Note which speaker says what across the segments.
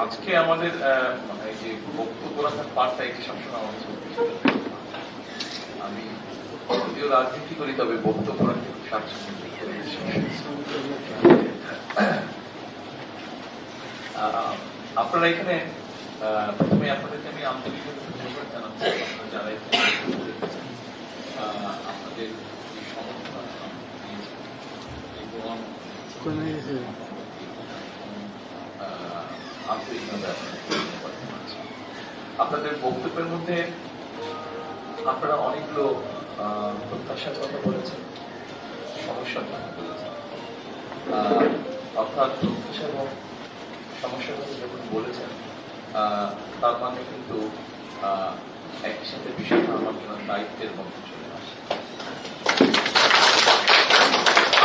Speaker 1: আজকে আমাদের এই যে বক্তব্য রাখার পাঠটা একটি সবসময় আমাদের চলতে, আমি যদিও রাজনীতি করি তবে বক্তব্য রাখতে খুব স্বাচ্ছন্দ্য। আপনারা এখানে প্রথমে আপনাদেরকে আমি আন্তরিকভাবে ধন্যবাদ জানাচ্ছি, আপনারা যারা এখানে আপনাদের যে সমর্থন এবং আন্তরিকভাবে আপনাদের বক্তব্যের মধ্যে আপনারা অনেকগুলো প্রত্যাশার কথা বলেছেন, সমস্যার কথা বলেছেন। অর্থাৎ প্রত্যাশা এবং সমস্যার কথা যখন বলেছেন তার মানে কিন্তু একই সাথে বিষয়টা আমার জন্য দায়িত্বের মধ্যে চলে আসে।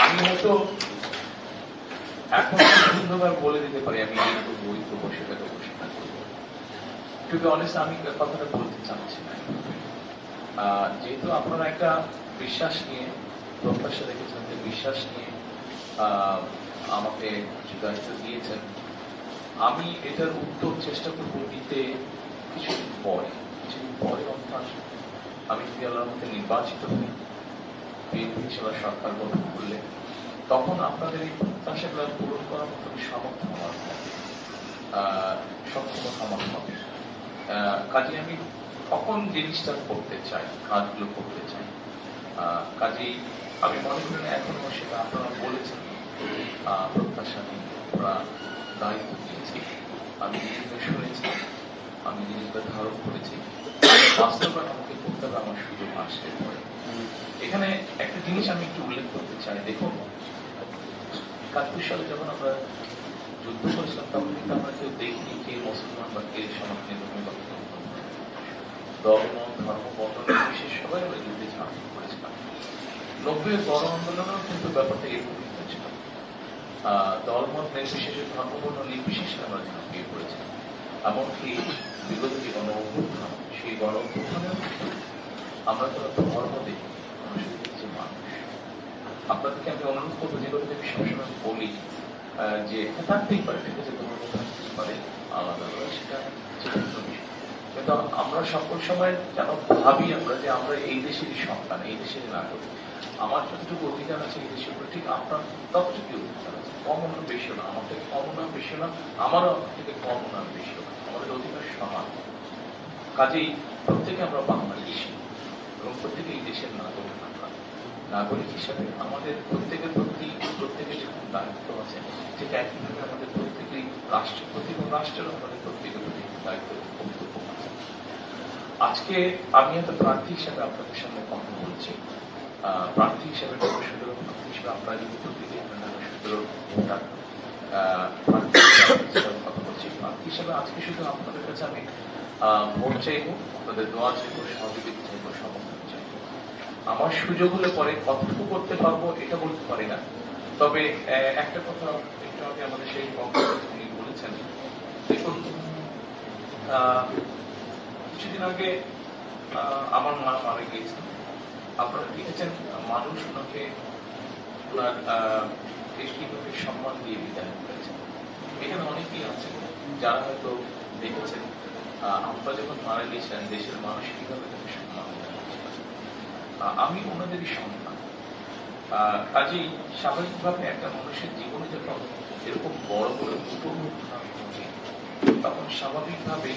Speaker 1: আমি হয়তো এখন সুন্দরভাবে বলে দিতে পারি আমি এই করবো, ওই করবো, সেটা করবো, সেটা করবো। টু বি অনেস্ট আমি কথাটা বলতে চাচ্ছি না। যেহেতু আপনারা একটা বিশ্বাস নিয়ে, প্রত্যাশা রেখেছেন, যে বিশ্বাস নিয়ে আমাকে কিছু দায়িত্ব দিয়েছেন, আমি এটার উত্তর চেষ্টা করবো দিতে কিছুদিন পরে অর্থাৎ আমি যদি আল্লাহর মধ্যে নির্বাচিত হই, বিএনপি হিসেবে সরকার গঠন করলে, তখন আপনাদের এই প্রত্যাশাগুলো পূরণ করার মতো সামর্থ্য আমার সক্ষমতা আমার হবে। কাজে আমি তখন জিনিসটা করতে চাই, কাজগুলো করতে চাই। কাজেই আমি মনে করি না এখনো সেটা আপনারা বলেছেন প্রত্যাশা নিয়ে আমরা দায়িত্ব নিয়েছি, আমি জিনিসটা শুনেছি, আমি জিনিসটা ধারণ করেছি, বাস্তবায়ন আমাকে করতে হবে, আমার সুযোগ আসতে পরে। এখানে একটা জিনিস আমি একটু উল্লেখ করতে চাই। দেখুন, ৭১ সালে যখন আমরা যুদ্ধ করেছিলাম তখন কিন্তু আমরা কেউ দেখিনি কে মুসলমান বা কে সনাতনী ধর্মী বা ধর্ম, বর্ণ নির্বিশেষে সবাই আমরা যুদ্ধে ঝাঁপিয়ে পড়েছিলাম। ৯০-এর গণ আন্দোলনেও কিন্তু ব্যাপারটা এরকমই হয়েছিল। দলমত নির্বিশেষে, ধর্ম, বর্ণ নির্বিশেষে আমরা ঝাঁপিয়ে পড়েছিলাম। এমনকি বিগত যে গণ অভ্যুত্থান, সেই গণ অভ্যুত্থানেও আমরা তো ধর্ম দেখি, আমরা শুধু দেখছি মানুষ। আপনাদেরকে আমি অনুরোধ করবো, যে কথাটা আমি সবসময় বলি, যে থাকতেই পারে, ঠিক আছে, ধর্ম থাকতেই পারে আলাদা, সেটা বিষয়, কিন্তু আমরা সকল সময় যেন ভাবি আমরা যে আমরা এই দেশেরই সন্তান, এই দেশেরই নাগরিক। আমার যতটুকু অধিকার আছে এই দেশের উপরে, ঠিক আপনার ততটুকু অধিকার আছে, কম না বেশি না, আমার থেকে কম না বেশি না, আমারও থেকে কম না বেশি না, আমাদের অধিকার সমান। কাজেই প্রত্যেকে আমরা বাংলাদেশি এবং প্রত্যেকে এই দেশের নাগরিক। নাগরিক হিসাবে আমাদের প্রত্যেকের প্রতি প্রত্যেকের যখন দায়িত্ব আছে, ঠিক একইভাবে আমাদের প্রত্যেকেই রাষ্ট্রের প্রতি এবং রাষ্ট্রেরও আমাদের প্রত্যেকের প্রতি দায়িত্ব কর্তব্য আছে। আজকে আমি একটা প্রার্থী হিসাবে আপনাদের সামনে কথা বলছি। প্রার্থী হিসাবে প্রার্থী হিসাবে আপনারা যদি প্রত্যেকে ভোটার কথা বলছি, প্রার্থী হিসাবে আজকে শুধু আপনাদের কাছে আমি ভোট চাইবো, আপনাদের দোয়া চাইবো, সহযোগিতা চাইবো, সমর্থন চাইবো। আমার সুযোগ হলে পরে কতটুকু করতে পারবো এটা বলতে পারি না, তবে একটা কথা একটু আগে আমাদের সেই উনি বলেছেন। দেখুন, কিছুদিন আগে আমার মা মারা গিয়েছেন। আপনারা দেখেছেন মানুষ ওনাকে ওনার কিভাবে সম্মান দিয়ে বিদায় করেছেন। এখানে অনেকেই আছেন যারা হয়তো দেখেছেন আমরা যখন মারা গিয়েছিলেন দেশের মানুষ কিভাবে তাকে সম্মান দিয়েছিলেন। আমি ওনাদেরই সন্তান। কাজেই স্বাভাবিকভাবে একটা মানুষের জীবনে যখন এরকম বড় বড় উপমুখান ঘটে, তখন স্বাভাবিকভাবে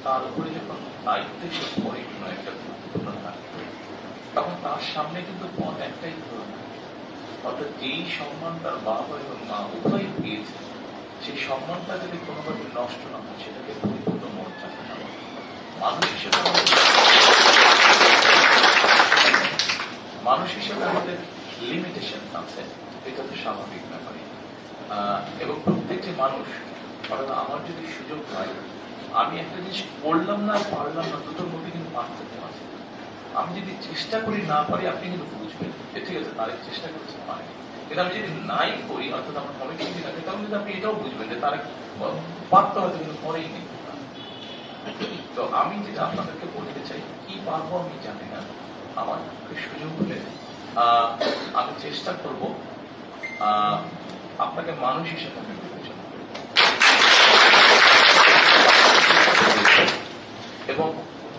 Speaker 1: তার উপরে যখন দায়িত্ব এসে পড়ে কোনো একটা গুরুত্বপূর্ণ দায়িত্ব, তখন তার সামনে কিন্তু পথ একটাই ধরুন, অর্থাৎ যেই সম্মান তার বাবা এবং মা উভয় পেয়েছে, সেই সম্মানটা যদি কোনোভাবে নষ্ট না হয়, সেটাকে পরিপূর্ণ মর্যাদা দেওয়া। মানুষ হিসেবে আমাদের লিমিটেশন আছে, এটা তো স্বাভাবিক ব্যাপারই। এবং প্রত্যেকটি মানুষ, অর্থাৎ আমার যদি সুযোগ হয়, আমি একটা জিনিস করলাম না পারলাম না, দুটোর মধ্যে কিন্তু পার্থক্য আছে। আমি যদি চেষ্টা করি না পারি, আপনি কিন্তু বুঝবেন ঠিক আছে তার চেষ্টা করতে পারে, কিন্তু আমি যদি নাই করি, অর্থাৎ আমার কমিটমেন্ট থাকে, তখন কিন্তু আপনি এটাও বুঝবেন যে তারা পারতে হয়তো কিন্তু পরেই নেই। তো আমি যেটা আপনাদেরকে বলতে চাই, কি পারবো আমি জানি না, আমার সুযোগ হলে আমি চেষ্টা করব আপনাকে মানুষ হিসেবে আমি বিবেচনা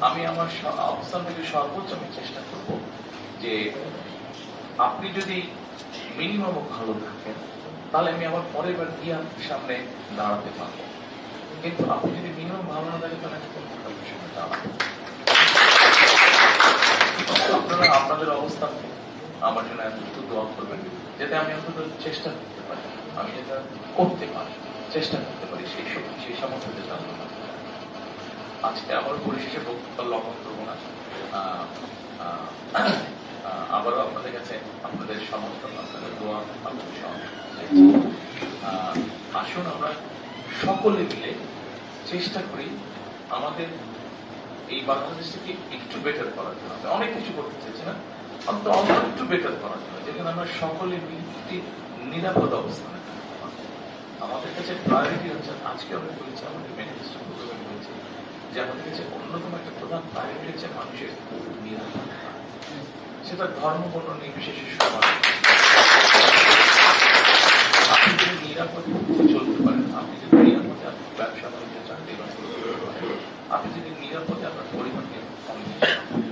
Speaker 1: আমি আমার অবস্থান থেকে সর্বোচ্চ আমি চেষ্টা করব যে আপনি যদি মিনিমাম ভালো থাকেন তাহলে আমি আমার পরের বার গিয়ে আপনার সামনে দাঁড়াতে পারবো, কিন্তু আপনি যদি মিনিমাম ভালো না থাকেন তাহলে আমি কোন সামনে দাঁড়াবো। আপনারা আপনাদের অবস্থান আমার জন্য এত দোয়া করবেন যাতে আমি অন্তত চেষ্টা করতে পারি, আমি যেটা করতে পারি চেষ্টা করতে পারি সেই সামর্থ্য জানবো না। আজকে আবার পরিশেষে বক্তব্য লঙ্ঘন করবো না। আবারও আপনাদের কাছে আপনাদের সমর্থন, আপনাদের দোয়া, আপনাদের আসুন আমরা সকলে মিলে চেষ্টা করি আমাদের এই বাংলাদেশটাকে একটু বেটার করার জন্য। অনেক কিছু করতে চাইছি না, অন্তত একটু বেটার করার জন্য, যেখানে আমরা সকলে মিলে একটি নিরাপদ অবস্থানে থাকতে পারবো। আমাদের কাছে প্রায়োরিটি হচ্ছে, আজকে আমরা বলেছি আমাদের ম্যানিফেস্টো বলেছি যে আমাদের কাছে অন্যতম একটা প্রধান প্রায়োরিটি হচ্ছে মানুষের নিরাপত্তা, সেটা ধর্ম কোনো নির্বিশেষে সমান। আপনি যদি নিরাপদে চলতে পারেন, আপনি যদি নিরাপদে আপনার ব্যবসা বাণিজ্য চাকরি বাকরি করতে পারেন, আপনি যদি নিরাপদে আপনার পরিবারকে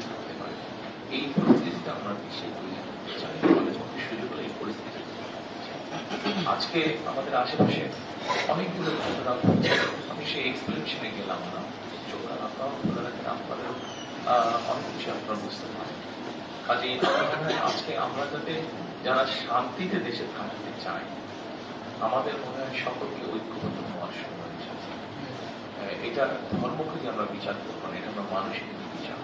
Speaker 1: থাকতে পারেন, এই পরিস্থিতিতে আমরা বিশ্বে চাই আমাদের মধ্যে সুযোগ হলে এই পরিস্থিতি। আজকে আমাদের আশেপাশে অনেকগুলো ঘটনা ঘটছে, আমি সেই এক্সপ্লেনেশনে গেলাম না, চোখের আপনারা খুলে রাখেন, আপনাদের অনেক কিছু আপনারা বুঝতে পারেন। কাজে আজকে আমরা যাতে যারা শান্তিতে দেশে থাকতে চাই, আমাদের মনে হয় সকলকে ঐক্যবদ্ধ হওয়ার সময় এসেছে। এটা ধর্মকে যে আমরা বিচার করবো না, এটা আমরা মানসিক বিচার,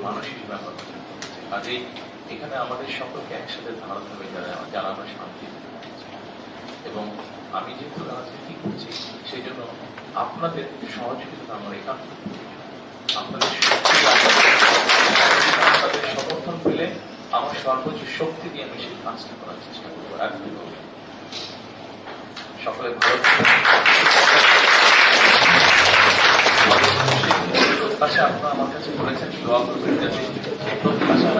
Speaker 1: মানসিক ব্যাপার বিচার করতে চাই। কাজেই এখানে আমাদের সকলকে একসাথে দাঁড়াতে হবে যারা আমরা শান্তিতে থাকতে চাই। এবং আমি যেহেতু রাজনীতি করছি সেই জন্য আপনাদের সহযোগিতা আমার একান্ত, আপনাদের সমর্থন পেলে আমার সর্বোচ্চ শক্তি দিয়ে আমি সেই কাজটা করার চেষ্টা করবো। সকলে ভালো পাশে আপনারা আমার কাছে বলেছেন দোয়া করবেন যাতে প্রত্যাশা